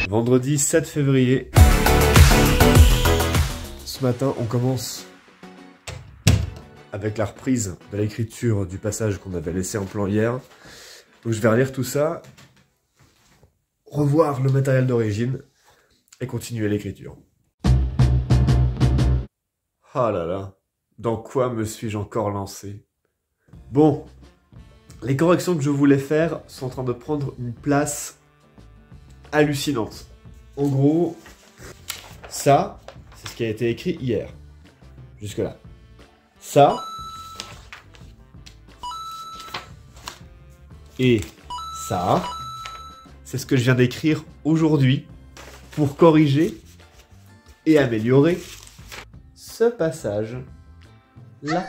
Vendredi 7 février. Ce matin, on commence avec la reprise de l'écriture du passage qu'on avait laissé en plan hier. Donc je vais relire tout ça, revoir le matériel d'origine et continuer l'écriture. Ah là là, dans quoi me suis-je encore lancé? Bon, les corrections que je voulais faire sont en train de prendre une place hallucinante. En gros, ça, c'est ce qui a été écrit hier. Jusque-là. Ça. Et ça. C'est ce que je viens d'écrire aujourd'hui pour corriger et améliorer ce passage-là.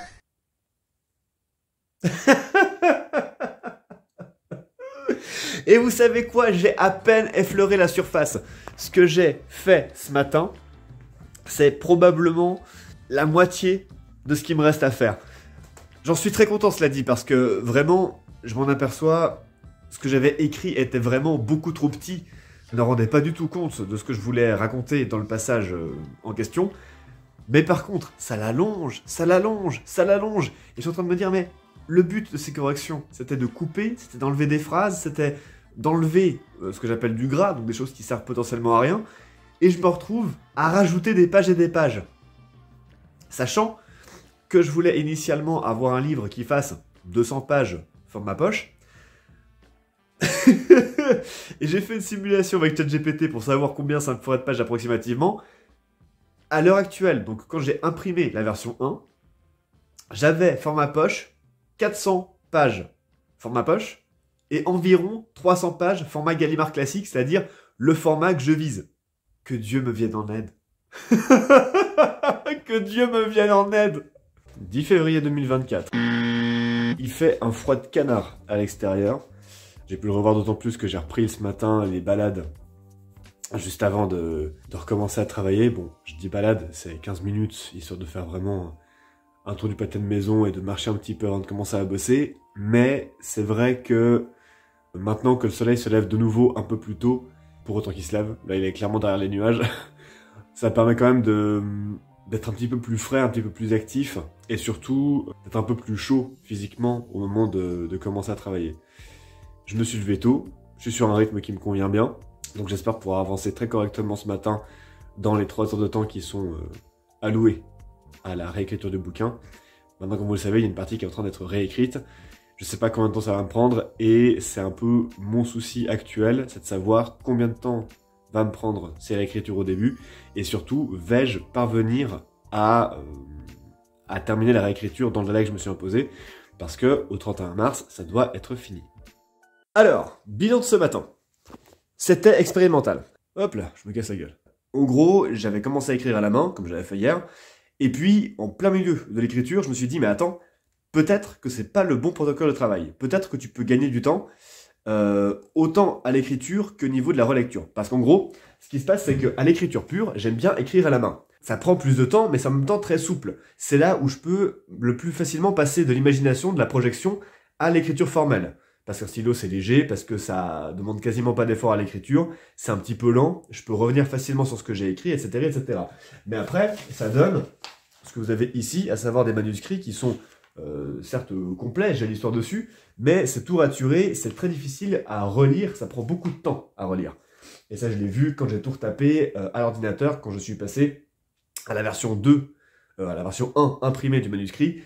Et vous savez quoi? J'ai à peine effleuré la surface. Ce que j'ai fait ce matin, c'est probablement la moitié de ce qu'il me reste à faire. J'en suis très content, cela dit, parce que vraiment, je m'en aperçois, ce que j'avais écrit était vraiment beaucoup trop petit. Je ne me rendais pas du tout compte de ce que je voulais raconter dans le passage en question. Mais par contre, ça l'allonge, ça l'allonge, ça l'allonge. Et je suis en train de me dire, mais le but de ces corrections, c'était de couper, c'était d'enlever des phrases, c'était d'enlever ce que j'appelle du gras, donc des choses qui servent potentiellement à rien. Et je me retrouve à rajouter des pages et des pages. Sachant que je voulais initialement avoir un livre qui fasse 200 pages format poche. Et j'ai fait une simulation avec ChatGPT pour savoir combien ça me ferait de pages approximativement. À l'heure actuelle, donc quand j'ai imprimé la version 1, j'avais format poche, 400 pages format poche, et environ 300 pages format Gallimard classique, c'est-à-dire le format que je vise. Que Dieu me vienne en aide. Que Dieu me vienne en aide. 10 février 2024. Il fait un froid de canard à l'extérieur. J'ai pu le revoir d'autant plus que j'ai repris ce matin les balades juste avant de recommencer à travailler. Bon, je dis balade, c'est 15 minutes, histoire de faire vraiment un tour du pâté de maison et de marcher un petit peu avant de commencer à bosser. Mais c'est vrai que maintenant que le soleil se lève de nouveau un peu plus tôt, pour autant qu'il se lève, là il est clairement derrière les nuages, ça permet quand même d'être un petit peu plus frais, un petit peu plus actif, et surtout d'être un peu plus chaud physiquement au moment de commencer à travailler. Je me suis levé tôt, je suis sur un rythme qui me convient bien, donc j'espère pouvoir avancer très correctement ce matin dans les 3 heures de temps qui sont allouées à la réécriture du bouquin. Maintenant, comme vous le savez, il y a une partie qui est en train d'être réécrite. Je sais pas combien de temps ça va me prendre, et c'est un peu mon souci actuel, c'est de savoir combien de temps va me prendre ces réécritures au début, et surtout, vais-je parvenir à terminer la réécriture dans le délai que je me suis imposé, parce que au 31 mars, ça doit être fini. Alors, bilan de ce matin. C'était expérimental. Hop là, je me casse la gueule. En gros, j'avais commencé à écrire à la main, comme j'avais fait hier, et puis, en plein milieu de l'écriture, je me suis dit, mais attends, peut-être que c'est pas le bon protocole de travail. Peut-être que tu peux gagner du temps, autant à l'écriture qu'au niveau de la relecture. Parce qu'en gros, ce qui se passe, c'est qu'à l'écriture pure, j'aime bien écrire à la main. Ça prend plus de temps, mais c'est en même temps très souple. C'est là où je peux le plus facilement passer de l'imagination, de la projection, à l'écriture formelle. Parce qu'un stylo, c'est léger, parce que ça demande quasiment pas d'effort à l'écriture, c'est un petit peu lent, je peux revenir facilement sur ce que j'ai écrit, etc., etc. Mais après, ça donne ce que vous avez ici, à savoir des manuscrits qui sont certes complets, j'ai l'histoire dessus, mais c'est tout raturé, c'est très difficile à relire, ça prend beaucoup de temps à relire. Et ça, je l'ai vu quand j'ai tout retapé à l'ordinateur, quand je suis passé à la version 2, à la version 1 imprimée du manuscrit,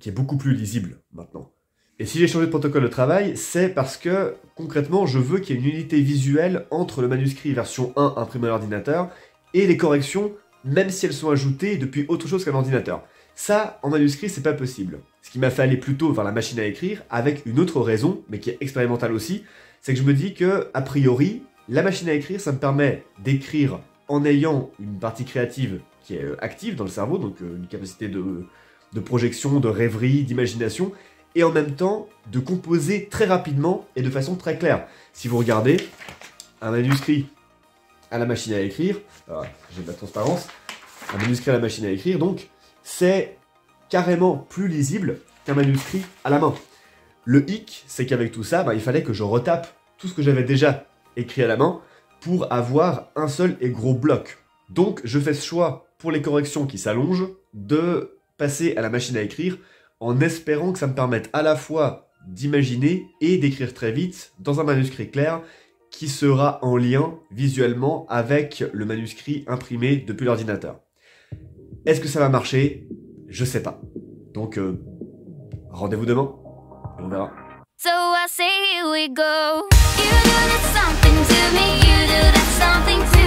qui est beaucoup plus lisible maintenant. Et si j'ai changé de protocole de travail, c'est parce que, concrètement, je veux qu'il y ait une unité visuelle entre le manuscrit version 1 imprimé à l'ordinateur et les corrections, même si elles sont ajoutées depuis autre chose qu'un ordinateur. Ça, en manuscrit, c'est pas possible. Ce qui m'a fait aller plutôt vers la machine à écrire, avec une autre raison, mais qui est expérimentale aussi, c'est que je me dis que, a priori, la machine à écrire, ça me permet d'écrire en ayant une partie créative qui est active dans le cerveau, donc une capacité de projection, de rêverie, d'imagination, et en même temps de composer très rapidement et de façon très claire. Si vous regardez un manuscrit à la machine à écrire, j'ai de la transparence, un manuscrit à la machine à écrire, donc, c'est carrément plus lisible qu'un manuscrit à la main. Le hic, c'est qu'avec tout ça, il fallait que je retape tout ce que j'avais déjà écrit à la main pour avoir un seul et gros bloc. Donc je fais ce choix pour les corrections qui s'allongent de passer à la machine à écrire en espérant que ça me permette à la fois d'imaginer et d'écrire très vite dans un manuscrit clair qui sera en lien visuellement avec le manuscrit imprimé depuis l'ordinateur. Est-ce que ça va marcher? Je sais pas. Donc rendez-vous demain et on verra. So I say here we go. You do that something to me, you do that something to me.